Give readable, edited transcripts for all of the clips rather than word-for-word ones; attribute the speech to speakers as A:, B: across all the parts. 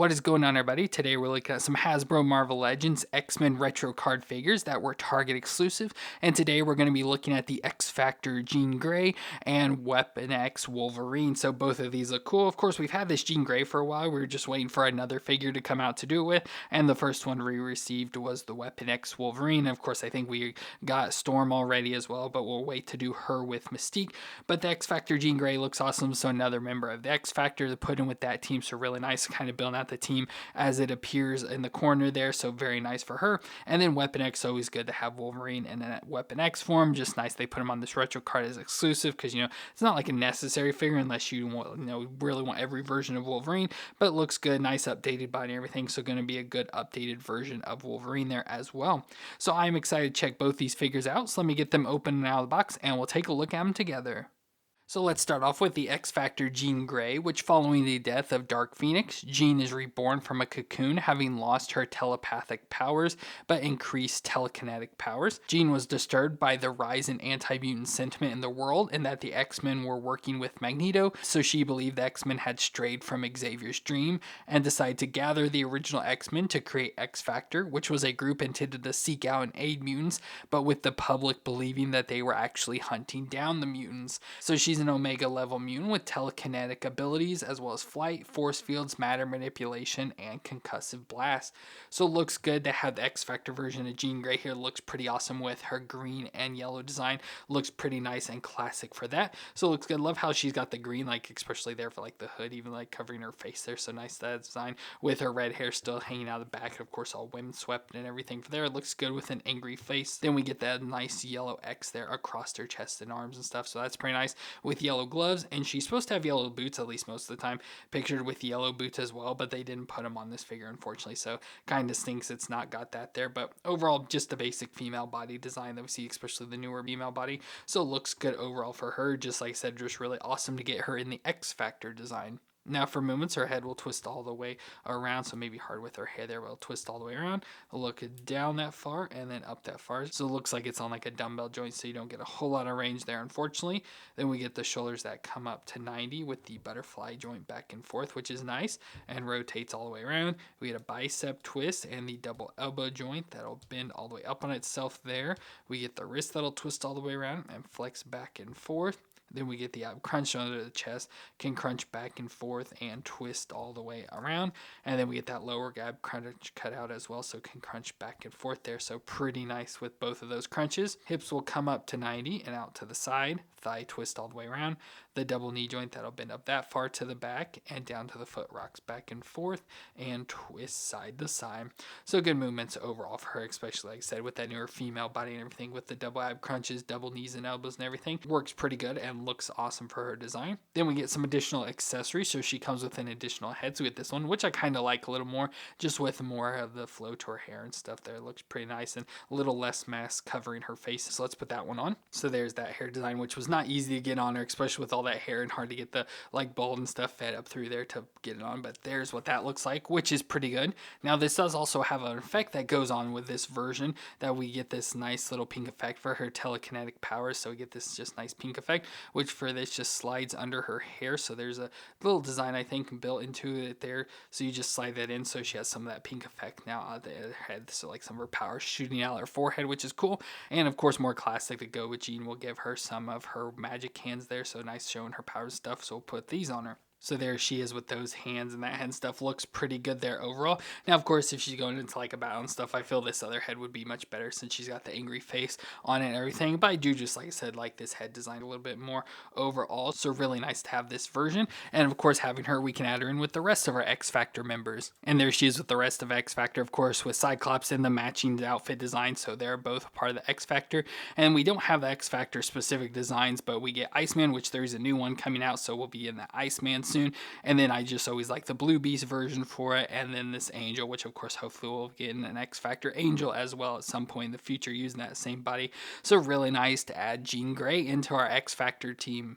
A: What is going on, everybody? Today we're looking at some Hasbro Marvel Legends X-Men retro card figures that were Target exclusive, and today we're going to be looking at the X-Factor Jean Grey and Weapon X Wolverine. So both of these look cool. Of course, we've had this Jean Grey for a while. We were just waiting for another figure to come out to do it with, and the first one we received was the Weapon X Wolverine. Of course, I think we got Storm already as well, but we'll wait to do her with Mystique. But the X-Factor Jean Grey looks awesome, so another member of the X-Factor to put in with that team, so really nice, kind of building out the team as it appears in the corner there, so very nice for her. And then Weapon X, always good to have Wolverine in a Weapon X form. Just nice they put him on this retro card as exclusive, because it's not like a necessary figure unless you want, really want every version of Wolverine, but it looks good, nice updated body and everything, so going to be a good updated version of Wolverine there as well. So I'm excited to check both these figures out, so let me get them open and out of the box and we'll take a look at them together. So let's start off with the X-Factor Jean Grey, which following the death of Dark Phoenix, Jean is reborn from a cocoon, having lost her telepathic powers, but increased telekinetic powers. Jean was disturbed by the rise in anti-mutant sentiment in the world, and that the X-Men were working with Magneto, so she believed the X-Men had strayed from Xavier's dream, and decided to gather the original X-Men to create X-Factor, which was a group intended to seek out and aid mutants, but with the public believing that they were actually hunting down the mutants. So she's an Omega level mutant with telekinetic abilities as well as flight, force fields, matter manipulation, and concussive blast. So it looks good to have the X-Factor version of Jean Grey here. Looks pretty awesome with her green and yellow design. Looks pretty nice and classic for that. So it looks good. Love how she's got the green, like especially there for like the hood, even like covering her face there. So nice that design with her red hair still hanging out of the back. Of course, all windswept and everything for there. It looks good with an angry face. Then we get that nice yellow X there across her chest and arms and stuff. So that's pretty nice with yellow gloves, and she's supposed to have yellow boots at least most of the time, pictured with yellow boots as well, but they didn't put them on this figure unfortunately, so kind of stinks it's not got that there. But overall, just a basic female body design that we see, especially the newer female body, so it looks good overall for her. Just like I said, just really awesome to get her in the X-Factor design. Now for movements, her head will twist all the way around, so maybe hard with her hair there, but it'll twist all the way around. Look down that far and then up that far. So it looks like it's on like a dumbbell joint, so you don't get a whole lot of range there, unfortunately. Then we get the shoulders that come up to 90 with the butterfly joint back and forth, which is nice, and rotates all the way around. We get a bicep twist and the double elbow joint that'll bend all the way up on itself there. We get the wrist that'll twist all the way around and flex back and forth. Then we get the ab crunch under the chest, can crunch back and forth and twist all the way around. And then we get that lower ab crunch cut out as well, so can crunch back and forth there. So pretty nice with both of those crunches. Hips will come up to 90 and out to the side. Thigh twist all the way around. The double knee joint that'll bend up that far to the back and down to the foot, rocks back and forth and twist side to side. So good movements overall for her, especially like I said with that newer female body and everything, with the double ab crunches, double knees and elbows and everything. Works pretty good and looks awesome for her design. Then we get some additional accessories, so she comes with an additional head. So we get this one, which I kind of like a little more, just with more of the flow to her hair and stuff there. It looks pretty nice and a little less mask covering her face. So let's put that one on. So there's that hair design, which was not easy to get on her, especially with all that hair and hard to get the like bald and stuff fed up through there to get it on. But there's what that looks like, which is pretty good. Now this does also have an effect that goes on with this version, that we get this nice little pink effect for her telekinetic powers. So we get this just nice pink effect, which for this just slides under her hair. So there's a little design I think built into it there, so you just slide that in, so she has some of that pink effect now on the head, so like some of her powers shooting out her forehead, which is cool. And of course, more classic to go with Jean, will give her some of her magic hands there, so nice showing her powers stuff, so we'll put these on her. So there she is with those hands, and that head stuff looks pretty good there overall. Now, of course, if she's going into like a battle and stuff, I feel this other head would be much better since she's got the angry face on it and everything. But I do just, like I said, like this head design a little bit more overall. So really nice to have this version. And of course, having her, we can add her in with the rest of our X-Factor members. And there she is with the rest of X-Factor, of course, with Cyclops in the matching outfit design. So they're both part of the X-Factor. And we don't have the X-Factor specific designs, but we get Iceman, which there's a new one coming out. So we'll be in the Iceman soon. And then I just always like the Blue Beast version for it, and then this Angel, which of course hopefully we'll get in an X-Factor Angel as well at some point in the future using that same body. So really nice to add Jean Grey into our X-Factor team.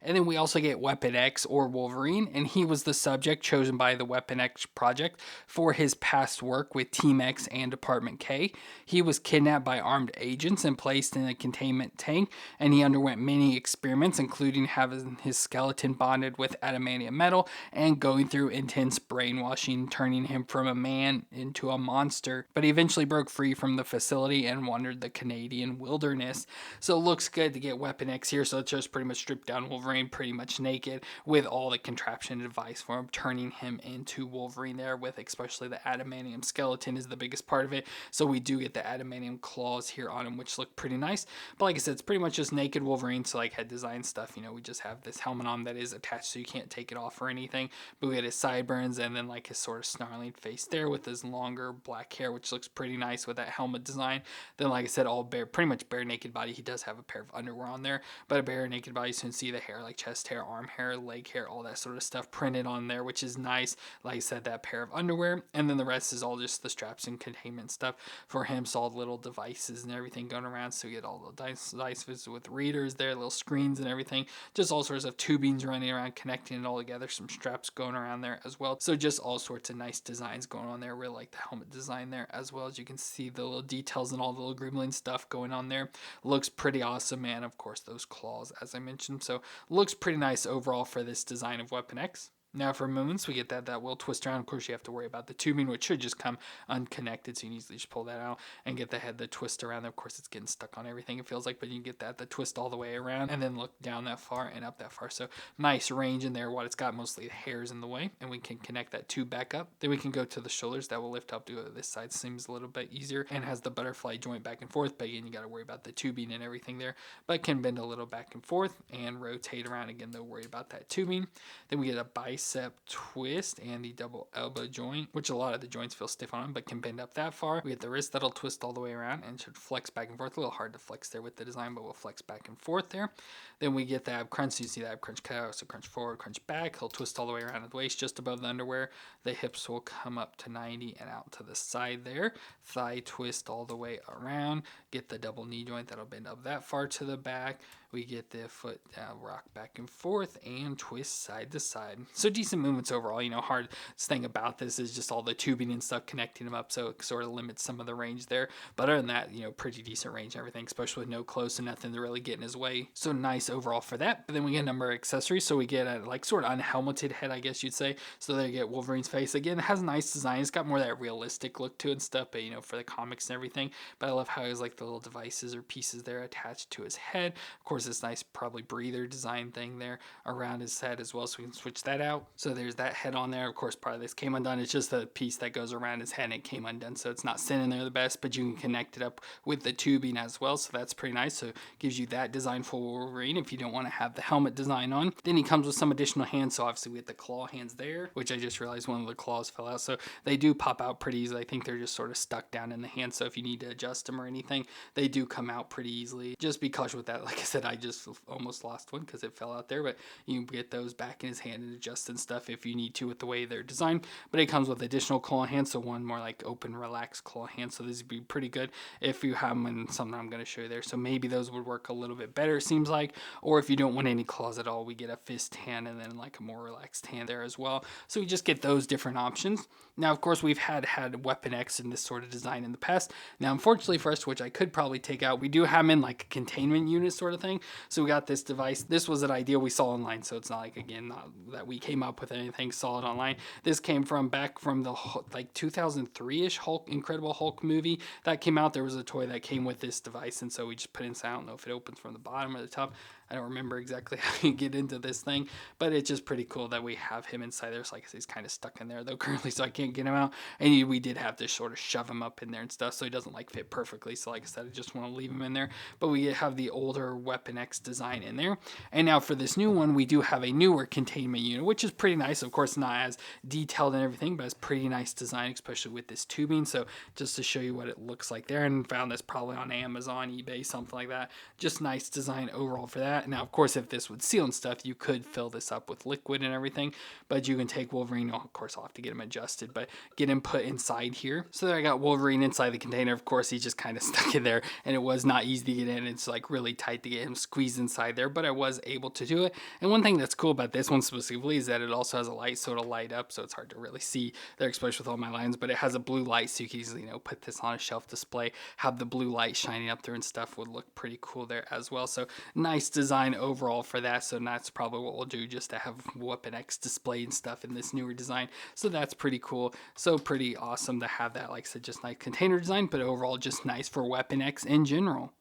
A: And then we also get Weapon X, or Wolverine, and he was the subject chosen by the Weapon X project for his past work with Team X and Department K. He was kidnapped by armed agents and placed in a containment tank, and he underwent many experiments, including having his skeleton bonded with adamantium metal and going through intense brainwashing, turning him from a man into a monster. But he eventually broke free from the facility and wandered the Canadian wilderness. So it looks good to get Weapon X here, so it's just pretty much stripped down Wolverine pretty much naked with all the contraption device for him, turning him into Wolverine there, with especially the adamantium skeleton is the biggest part of it. So we do get the adamantium claws here on him, which look pretty nice. But like I said, it's pretty much just naked Wolverine. So like head design stuff, you know, we just have this helmet on that is attached so you can't take it off or anything. But we get his sideburns and then like his sort of snarling face there with his longer black hair, which looks pretty nice with that helmet design. Then like I said, all bare, pretty much bare naked body. He does have a pair of underwear on there, but a bare naked body, so you can see the hair, like chest hair, arm hair, leg hair, all that sort of stuff printed on there, which is nice. Like I said, that pair of underwear, and then the rest is all just the straps and containment stuff for him. So all the little devices and everything going around, so you get all the devices with readers there, little screens and everything, just all sorts of tubings running around connecting it all together, some straps going around there as well. So just all sorts of nice designs going on there. Really like the helmet design there, as well as you can see the little details and all the little gremlin stuff going on there. Looks pretty awesome, and of course those claws as I mentioned. So looks pretty nice overall for this design of Weapon X. Now for movements, we get that will twist around. Of course, you have to worry about the tubing, which should just come unconnected, so you can easily just pull that out and get the head, the twist around. Of course, it's getting stuck on everything, it feels like, but you can get the twist all the way around and then look down that far and up that far. So nice range in there. What it's got, mostly the hairs in the way, and we can connect that tube back up. Then we can go to the shoulders. That will lift up to this side. Seems a little bit easier and has the butterfly joint back and forth, but again, you got to worry about the tubing and everything there, but can bend a little back and forth and rotate around. Again, though, worry about that tubing. Then we get a bicep twist and the double elbow joint, which a lot of the joints feel stiff on them, but can bend up that far. We get the wrist that'll twist all the way around and should flex back and forth. A little hard to flex there with the design, but we'll flex back and forth there. Then we get the ab crunch. So you see the ab crunch cut, so crunch forward, crunch back. He'll twist all the way around at the waist, just above the underwear. The hips will come up to 90 and out to the side there. Thigh twist all the way around. Get the double knee joint that'll bend up that far to the back. We get the foot rock back and forth and twist side to side. So decent movements overall. You know, hard thing about this is just all the tubing and stuff connecting them up, so it sort of limits some of the range there. But other than that, you know, pretty decent range and everything, especially with no clothes and nothing to really get in his way. So nice overall for that. But then we get a number of accessories. So we get a like sort of unhelmeted head, I guess you'd say. So there you get Wolverine's face. Again, it has a nice design. It's got more of that realistic look to it and stuff, but you know, for the comics and everything. But I love how he has like the little devices or pieces there attached to his head. Of course, this nice probably breather design thing there around his head as well, so we can switch that out. So there's that head on there. Of course, part of this came undone. It's just the piece that goes around his head and it came undone, so it's not sitting there the best, but you can connect it up with the tubing as well, so that's pretty nice. So it gives you that design for Wolverine if you don't want to have the helmet design on. Then he comes with some additional hands, so obviously we get the claw hands there, which I just realized one of the claws fell out, so they do pop out pretty easily. I think they're just sort of stuck down in the hand, so if you need to adjust them or anything, they do come out pretty easily. Just be cautious with that. Like I said, I just almost lost one because it fell out there, but you can get those back in his hand and adjust and stuff if you need to with the way they're designed. But it comes with additional claw hands, so one more like open, relaxed claw hand, so this would be pretty good if you have them, and something I'm going to show you there, so maybe those would work a little bit better, it seems like. Or if you don't want any claws at all, we get a fist hand and then like a more relaxed hand there as well, so we just get those different options. Now of course we've had Weapon X in this sort of design in the past. Now unfortunately for us, which I could probably take out, we do have him in like a containment unit sort of thing. So we got this device. This was an idea we saw online, so it's not like, again, not that we came up with anything solid online. This came from back from the like 2003-ish Incredible Hulk movie that came out. There was a toy that came with this device, and so we just put it inside. I don't know if it opens from the bottom or the top. I don't remember exactly how you get into this thing, but it's just pretty cool that we have him inside there. So like I said, he's kind of stuck in there though currently, so I can't get him out. And we did have to sort of shove him up in there and stuff, so he doesn't like fit perfectly. So like I said, I just want to leave him in there. But we have the older Weapon X design in there. And now for this new one, we do have a newer containment unit, which is pretty nice. Of course, not as detailed and everything, but it's pretty nice design, especially with this tubing. So just to show you what it looks like there, and found this probably on Amazon, eBay, something like that. Just nice design overall for that. that. Now, of course, if this would seal and stuff, you could fill this up with liquid and everything, but you can take Wolverine, of course I'll have to get him adjusted, but get him put inside here. So there I got Wolverine inside the container. Of course, he's just kind of stuck in there, and it was not easy to get in. It's like really tight to get him squeezed inside there, but I was able to do it. And one thing that's cool about this one specifically is that it also has a light, so it'll light up, so it's hard to really see there, especially with all my lines, but it has a blue light, so you can easily, put this on a shelf display, have the blue light shining up there and stuff. Would look pretty cool there as well. So nice design overall for that. So that's probably what we'll do, just to have Weapon X display and stuff in this newer design. So that's pretty cool. So pretty awesome to have that, like I said, just nice container design, but overall just nice for Weapon X in general.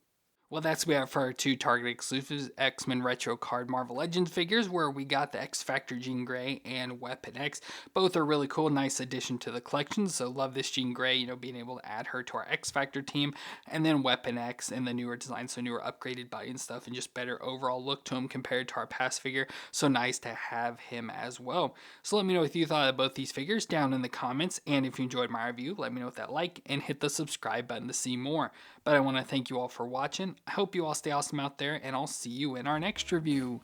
A: Well, that's what we have for our 2 Target exclusives, X-Men Retro Card Marvel Legends figures, where we got the X-Factor Jean Grey and Weapon X. Both are really cool, nice addition to the collection, so love this Jean Grey, being able to add her to our X-Factor team, and then Weapon X in the newer design, so newer upgraded body and stuff, and just better overall look to him compared to our past figure, so nice to have him as well. So let me know what you thought of both these figures down in the comments, and if you enjoyed my review, let me know with that like, and hit the subscribe button to see more. But I want to thank you all for watching. I hope you all stay awesome out there, and I'll see you in our next review.